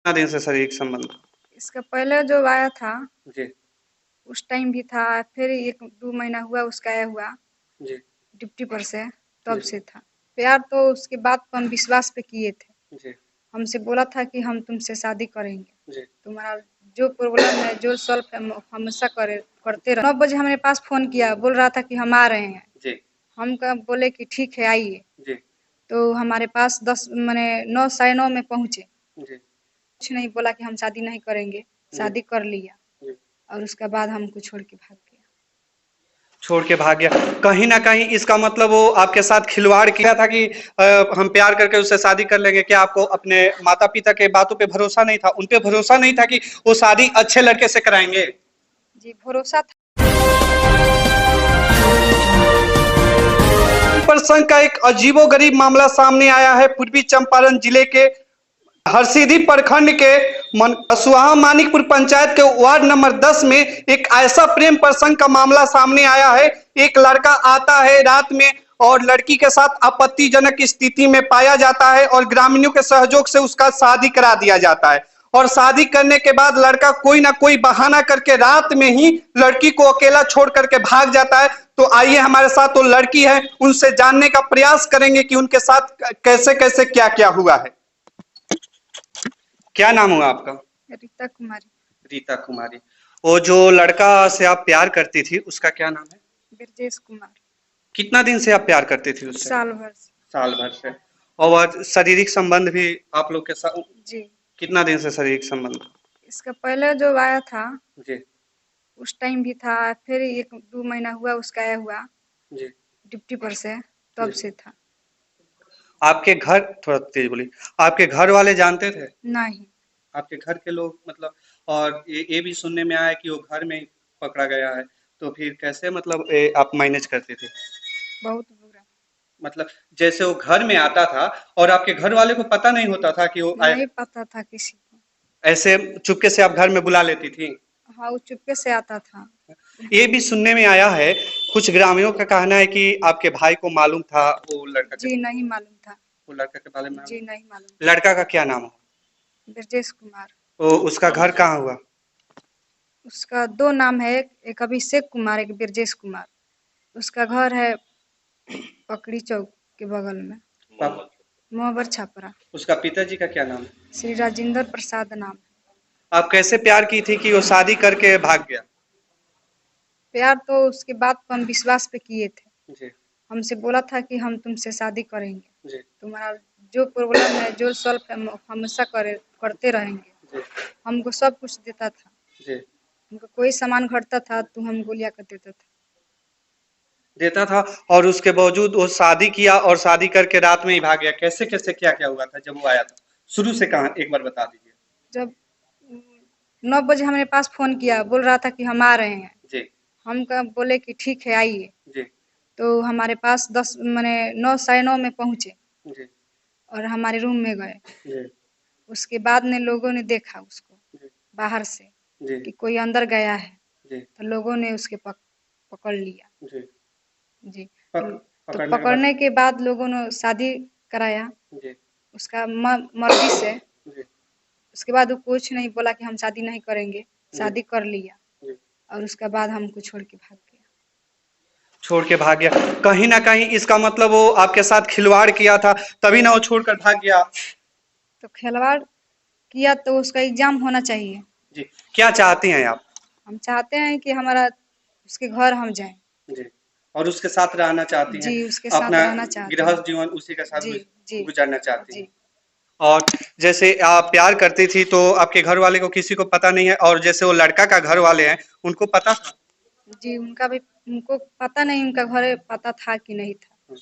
कितना दिन से शारीरिक संबंध? इसका पहले जो आया था जी, उस टाइम भी था, फिर 1-2 महीना हुआ उसका आया हुआ जी, ड्यूटी पर से, तब जी, से था। प्यार तो उसके बाद तो हम विश्वास पे किए थे। जी, हमसे बोला था कि हम तुमसे शादी करेंगे। जी, तुम्हारा जो प्रॉब्लम है, जो सॉल्व है, हम हमेशा करते रहे। 9 बजे हमारे पास फ़ोन किया, बोल रहा था कि हम आ रहे हैं। जी, हम क बोले कि ठीक है आइए। जी, तो हमारे पास 10 माने 9 साढ़े 9 में पहुँचे। जी, कुछ नहीं बोला कि हम शादी नहीं करेंगे, जी, शादी कर लिया जी। और उसके बाद हमको छोड़ के भाग गया। छोड़ के भाग गया। कहीं न कहीं इसका मतलब वो आपके साथ खिलवाड़ किया था कि हम प्यार करके उससे शादी कर लेंगे। क्या आपको अपने माता-पिता के बातों पे भरोसा नहीं था? उन पे भरोसा नहीं था कि वो शादी अच्छे लड़के से कराएँगे? जी, भरोसा था। प्रसंग का एक अजीबोगरीब मामला सामने आया है पूर्वी चंपारण जिले के हरसिद्धि प्रखंड के सुहा मानिकपुर पंचायत के वार्ड नंबर 10 में एक ऐसा प्रेम प्रसंग का मामला सामने आया है। एक लड़का आता है रात में और लड़की के साथ आपत्तिजनक स्थिति में पाया जाता है और ग्रामीणों के सहयोग से उसका शादी करा दिया जाता है और शादी करने के बाद लड़का कोई ना कोई बहाना करके रात में ही लड़की को अकेला छोड़ करके भाग जाता है। तो आइए हमारे साथ वो लड़की है, उनसे जानने का प्रयास करेंगे कि उनके साथ कैसे कैसे क्या क्या हुआ है। क्या नाम हुआ आपका? रीता कुमारी। रीता कुमारी। वो जो लड़का से आप प्यार करती थी उसका क्या नाम है? ब्रजेश कुमार। कितना दिन से आप प्यार करती थी उससे? साल भर से। साल भर से। और शारीरिक संबंध भी आप लोग के साथ जी, कितना दिन से शारीरिक संबंध? इसका पहले जो आया था जी, उस टाइम भी था, फिर 1-2 महीना हुआ उसका आया हुआ जी, ड्यूटी पर से, तब जी। से था। आपके घर थोड़ा तेज बोलिए। आपके घर वाले जानते थे? नहीं। आपके घर के लोग मतलब और ये भी सुनने में आया कि वो घर में ही पकड़ा गया है। तो फिर कैसे मतलब आप मैनेज करते थे? बहुत बुरा। मतलब जैसे वो घर में आता था और आपके घर वाले को पता नहीं होता था कि वो नहीं पता था किसी को। ऐसे चुपके से आप घर में बुला लेती थी? हाँ, वो चुपके से आता था। ये भी सुनने में आया है, कुछ ग्रामीणों का कहना है कि आपके भाई को मालूम था वो लड़का के जी, नहीं मालूम था। वो लड़का के बारे में। जी, नहीं मालूम था। लड़का का क्या नाम है? ब्रजेश कुमार। वो उसका घर कहाँ हुआ? उसका 2 नाम है, एक अभिषेक कुमार, एक ब्रजेश कुमार। उसका घर है पकड़ी चौक के बगल में, पाप- मोहबर छपरा। उसका पिताजी का क्या नाम है? श्री राजेंद्र प्रसाद नाम है। आप कैसे प्यार की थी कि वो शादी करके भाग गया? प्यार तो उसके बाद तो हम विश्वास पे किए थे। जी, हमसे बोला था कि हम तुमसे शादी करेंगे। जी, तुम्हारा जो प्रॉब्लम है, जो सॉल्व है, हम हमेशा करते रहेंगे। जी, हमको सब कुछ देता था। जी। हमको कोई सामान घटता था तो हमको लिया कर देता था। देता था और उसके बावजूद वो शादी किया और शादी करके रात में ही भाग गया। कैसे कैसे क्या क्या हुआ था जब वो आया था? शुरू से कहा एक बार बता दीजिए। जब 9 बजे हमारे पास फ़ोन किया, बोल रहा था कि हम आ रहे हैं। जी, हम क बोले कि ठीक है आइए। जी, तो हमारे पास 10 माने 9 साढ़े 9 में पहुँचे जी, और हमारे रूम में गए। जी, उसके बाद में लोगों ने देखा उसको जी, बाहर से जी, कि कोई अंदर गया है, जी, तो लोगों ने उसके पकड़ लिया। जी। जी, तो पकड़ने के बाद? पकड़ने के बाद लोगों ने शादी कराया जी, उसका मर्ज़ी से। जी, उसके बाद वो कुछ नहीं बोला कि हम शादी नहीं करेंगे, जी, शादी कर लिया जी। और उसके बाद हमको छोड़ के भाग गया। छोड़ के भाग गया। कहीं न कहीं इसका मतलब वो आपके साथ खिलवाड़ किया था, तभी ना वो छोड़कर भाग गया। तो खिलवाड़ किया तो उसका एग्ज़ाम होना चाहिए। जी, क्या चाहती हैं आप? हम चाहते हैं कि हमारा उसके घर हम जाएँ। जी, और उसके साथ रहना चाहती हैं, जी, उसके साथ अपना रहना चाहते हैं। गृहस्थ जीवन उसी के साथ जी, जी, गुज़ारना चाहती हैं। जी, और जैसे आप प्यार करती थी तो आपके घर वाले को किसी को पता नहीं है और जैसे वो लड़का का घर वाले हैं, उनको पता था? जी, उनको पता नहीं उनका घर पता था कि नहीं था।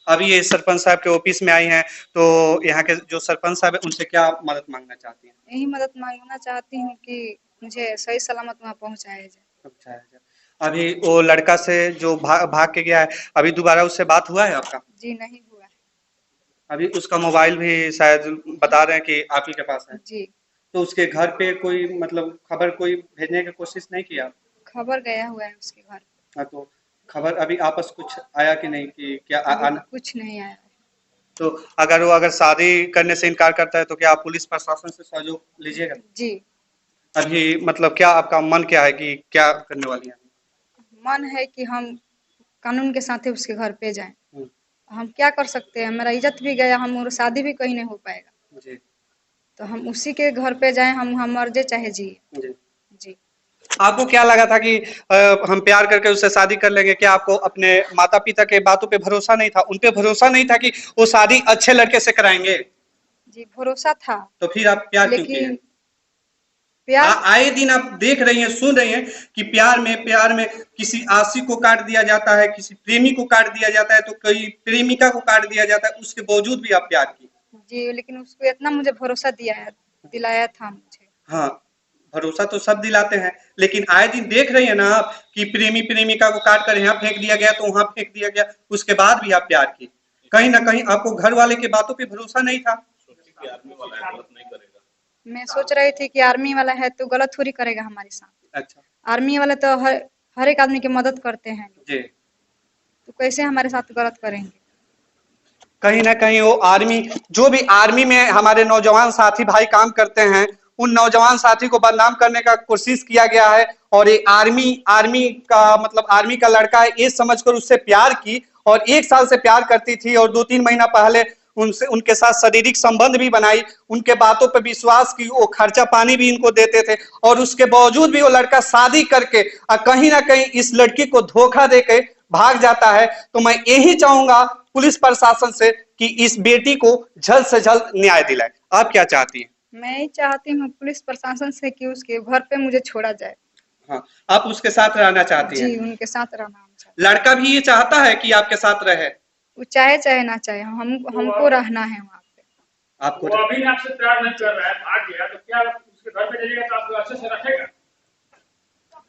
अभी ये सरपंच साहब के ऑफिस में आई हैं, तो यहाँ के जो सरपंच साहब हैं, उनसे क्या मदद माँगना चाहती हैं? यही मदद माँगना चाहती हूँ कि मुझे सही सलामत वहाँ पहुँचाया जाए। अच्छा, अच्छा। अभी वो लड़का से जो भाग के गया है, अभी दोबारा उससे बात हुआ है आपका? जी, नहीं हुआ है। अभी उसका मोबाइल भी शायद बता रहे हैं कि आप ही के पास है। जी, तो उसके घर पे कोई मतलब खबर कोई भेजने की कोशिश नहीं किया? खबर गया हुआ है उसके घर। हाँ, तो खबर अभी आपस कुछ आया कि नहीं कि क्या अभी आना? कुछ नहीं आया है। तो अगर शादी करने से इनकार करता है तो क्या आप पुलिस प्रशासन से सहयोग लीजिएगा? जी। अभी मतलब क्या आपका मन क्या है कि क्या करने वाली हैं? मन है कि हम कानून के साथ ही उसके घर पे जाएं। हम्म, हम क्या कर सकते हैं, मेरा इज्जत भी गया, हम और शादी भी कहीं नहीं हो पाएगा, जी तो हम उसी के घर पे जाएं, हम मर जाए चाहे जिए। जी। जी। आपको क्या लगा था कि हम प्यार करके उससे शादी कर लेंगे? क्या आपको अपने माता पिता के बातों पे भरोसा नहीं था? उन पे भरोसा नहीं था कि वो शादी अच्छे लड़के से कराएंगे? जी भरोसा था, तो फिर आप प्यार क्यों किए? लेकिन प्यार आए दिन आप देख रही हैं, सुन रही हैं कि प्यार में किसी आशिक को काट दिया जाता है, किसी प्रेमी को काट दिया जाता है, तो कई प्रेमिका को काट दिया जाता है, उसके बावजूद भी आप प्यार की। जी, लेकिन उसको इतना मुझे भरोसा दिलाया था मुझे। हाँ, भरोसा तो सब दिलाते हैं, लेकिन आए दिन देख रही है ना आप कि प्रेमी प्रेमिका को काट कर यहाँ फेंक दिया गया तो वहां फेंक दिया गया, उसके बाद भी आप प्यार की। कहीं ना कहीं आपको घर वाले के बातों पे भरोसा नहीं था। मैं सोच रही थी कि आर्मी वाला है तो गलत थोड़ी करेगा हमारे साथ। अच्छा आर्मी वाले तो हर एक आदमी की मदद करते हैं, जी। तो कैसे हमारे साथ गलत करेंगे? कहीं ना कहीं वो आर्मी, जो भी आर्मी में हमारे नौजवान साथी भाई काम करते हैं, उन नौजवान साथी को बदनाम करने का कोशिश किया गया है। और ये आर्मी का मतलब आर्मी का लड़का है ये समझकर उससे प्यार की, और 1 साल से प्यार करती थी, और 2-3 महीना पहले उनसे उनके साथ शारीरिक संबंध भी बनाई, उनके बातों पर विश्वास की, वो खर्चा पानी भी इनको देते थे, और उसके बावजूद भी वो लड़का शादी करके कहीं ना कहीं इस लड़की को धोखा देके भाग जाता है। तो मैं यही चाहूंगा पुलिस प्रशासन से कि इस बेटी को जल्द से जल्द न्याय दिलाए। आप क्या चाहती हैं? मैं ही चाहती हूँ पुलिस प्रशासन से कि उसके घर पे मुझे छोड़ा जाए। हाँ, आप उसके साथ रहना चाहती हैं? जी, उनके साथ रहना हम चाहते लड़का भी ये चाहता है कि आपके साथ रहे? हैं। वो चाहे चाहे ना चाहे, हमको रहना है वहाँ पे। आपको वो अभी आपसे प्यार नहीं कर रहा है, भाग गया, तो क्या उसके घर पे जाइएगा तो आपको अच्छे से रखेगा?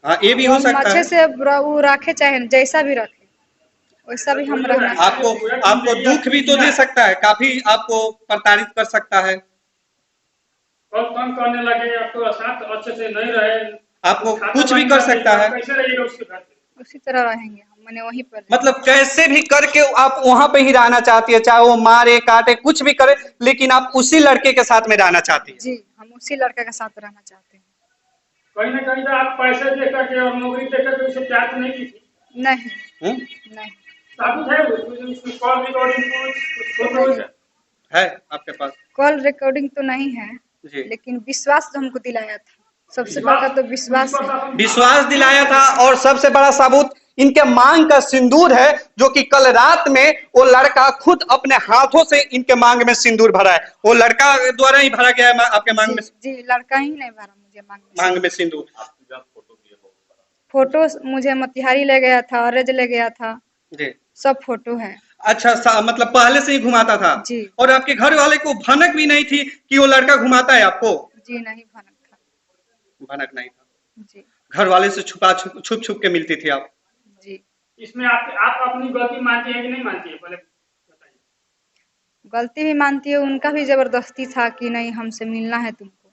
हाँ, ये भी हो हम सकता अच्छे है। से वो रखे, चाहे जैसा भी रखे, वैसा भी हम रहना चाहते हैं। आपको दुख भी तो दे सकता है, काफी आपको प्रताड़ित कर सकता है, कब कम करने लगे, आपको साथ अच्छे से नहीं रहे, आपको कुछ भी कर सकता है। कैसे रहिएगा उसके घर पे? उसी तरह रहेंगे हम, मैंने वहीं पर मतलब कैसे भी करके आप वहां पे ही रहना चाहती है, चाहे वो मारे काटे कुछ भी करे, लेकिन आप उसी लड़के के साथ में रहना चाहती है। जी, हम उसी लड़के के साथ रहना चाहते हैं। कहीं ना कहीं तो आप पैसे दे करके और नौकरी दे करके उसे प्यार तो नहीं की थी? नहीं, हम्म? नहीं, साबुत है उसमें कॉल रिकॉर्डिंग कुछ फोटो है आपके पास? कॉल रिकॉर्डिंग तो नहीं है, जी। लेकिन विश्वास जो हमको दिलाया था, सबसे बड़ा तो विश्वास है। विश्वास दिलाया था, और सबसे बड़ा सबूत इनके मांग का सिंदूर है, जो कि कल रात में वो लड़का खुद अपने हाथों से इनके मांग में सिंदूर भरा है। वो लड़का द्वारा ही भरा गया है आपके मांग में? जी, लड़का ही नहीं भरा मुझे मांग में सिंदूर। फोटो मुझे मोतिहारी ले गया था, अरेज ले गया था, जी। सब फोटो है। अच्छा, मतलब पहले से ही घुमाता था? जी। और आपके घर वाले को भनक भी नहीं थी कि वो लड़का घुमाता है आपको? जी नहीं, भनक था। भनक नहीं था। जी। घर वाले से छुप छुप के मिलती थी आप? जी। इसमें आप अपनी गलती मानती है कि नहीं मानती है, पहले बताइए। गलती भी मानती है, उनका भी जबरदस्ती था कि नहीं हमसे मिलना है तुमको।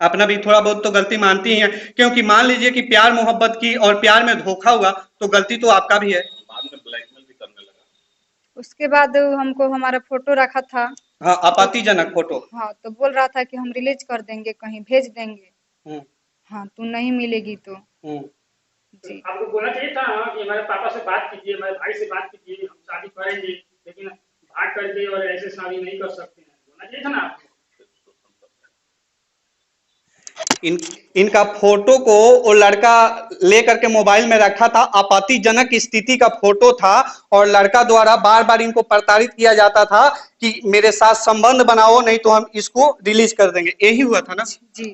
अपना भी थोड़ा बहुत तो गलती मानती ही है, क्योंकि मान लीजिए कि प्यार मोहब्बत की और प्यार में धोखा हुआ तो गलती तो आपका भी है। बाद में ब्लैकमेल भी करने लगा। उसके बाद हमको हमारा फोटो रखा था। हाँ, आपत्तिजनक फोटो। हाँ, तो बोल रहा था कि हम रिलीज कर देंगे, कहीं भेज देंगे। हम्म। हाँ, तू नहीं मिलेगी तो। हम्म। जी। आपको बोलना चाहिए था ना कि हमारे पापा से बात कीजिए, हमारे भाई से बात कीजिए, हम शादी करेंगे, लेकिन भाग करके और ऐसे शादी नहीं कर सकते हैं, बोलना चाहिए था ना आपको। इनका फोटो को वो लड़का लेकर के मोबाइल में रखा था, आपत्तिजनक स्थिति का फोटो था, और लड़का द्वारा बार बार इनको प्रताड़ित किया जाता था कि मेरे साथ संबंध बनाओ, नहीं तो हम इसको रिलीज कर देंगे। यही हुआ था ना? जी।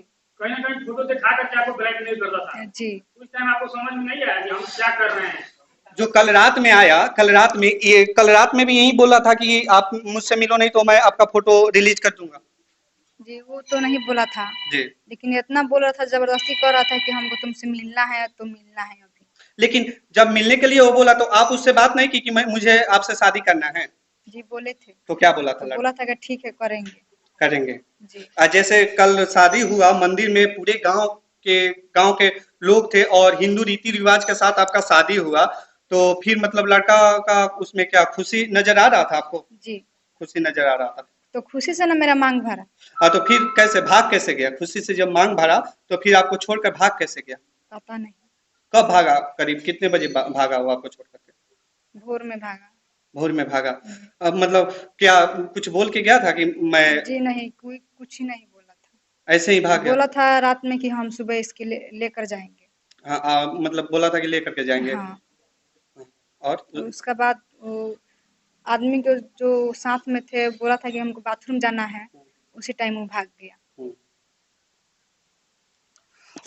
कहीं ना कहीं फोटो दिखा करके आपको ब्लैकमेल करता था। जी। उस टाइम आपको समझ में नहीं आया कि हम क्या कर रहे हैं। जो कल रात में आया, कल रात में भी यही बोला था कि आप मुझसे मिलो, नहीं तो मैं आपका फोटो रिलीज कर दूंगा। जी, वो तो नहीं बोला था जी। लेकिन इतना बोल रहा था, जबरदस्ती कर रहा था कि हमको तुमसे मिलना है तो मिलना है अभी। लेकिन जब मिलने के लिए वो बोला तो आप उससे बात नहीं की कि मुझे आपसे शादी करना है? जी, बोले थे। तो क्या बोला था? तो बोला था कि ठीक है, करेंगे। करेंगे। जी। जैसे कल शादी हुआ मंदिर में, पूरे गांव के लोग थे और हिंदू रीति रिवाज के साथ आपका शादी हुआ, तो फिर मतलब लड़का का उसमें क्या खुशी नजर आ रहा था आपको? जी। खुशी नजर आ रहा था। तो खुशी से ना मेरा मांग भरा। हाँ, तो फिर कैसे भाग कैसे गया? खुशी से जब मांग भरा तो फिर आपको छोड़कर भाग कैसे गया? पता नहीं। कब भागा? करीब कितने बजे भागा वो आपको छोड़ करके? भोर में भागा। भोर में भागा। अब मतलब क्या कुछ बोल के गया था कि मैं जी नहीं, कोई कुछ ही नहीं बोला था। ऐसे ही भाग गया? बोला था रात में कि हम सुबह इसके लेकर जाएंगे। हाँ, मतलब बोला था कि लेकर के जाएंगे। हाँ। और तो उसका बाद वो आदमी के जो साथ में थे बोला था कि हमको बाथरूम जाना है, उसी टाइम वो भाग गया।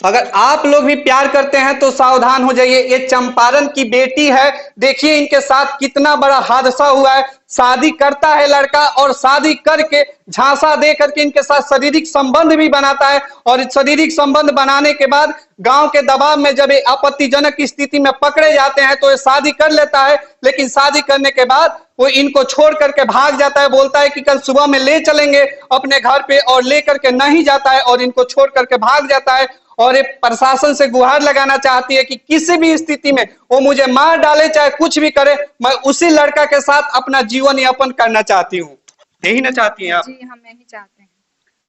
अगर आप लोग भी प्यार करते हैं तो सावधान हो जाइए। ये चंपारण की बेटी है, देखिए इनके साथ कितना बड़ा हादसा हुआ है। शादी करता है लड़का और शादी करके झांसा दे करके इनके साथ शारीरिक संबंध भी बनाता है, और शारीरिक संबंध बनाने के बाद गांव के दबाव में जब ये आपत्तिजनक स्थिति में पकड़े जाते हैं तो ये शादी कर लेता है। लेकिन शादी करने के बाद वो इनको छोड़ करके भाग जाता है, बोलता है कि कल सुबह में ले चलेंगे अपने घर पे, और ले करके नहीं जाता है और इनको छोड़ करके भाग जाता है। और ये प्रशासन से गुहार लगाना चाहती है कि किसी भी स्थिति में वो मुझे मार डाले, चाहे कुछ भी करे, मैं उसी लड़का के साथ अपना जीवन यापन करना चाहती हूँ। यही ना चाहती हैं आप? जी हम यही चाहते हैं।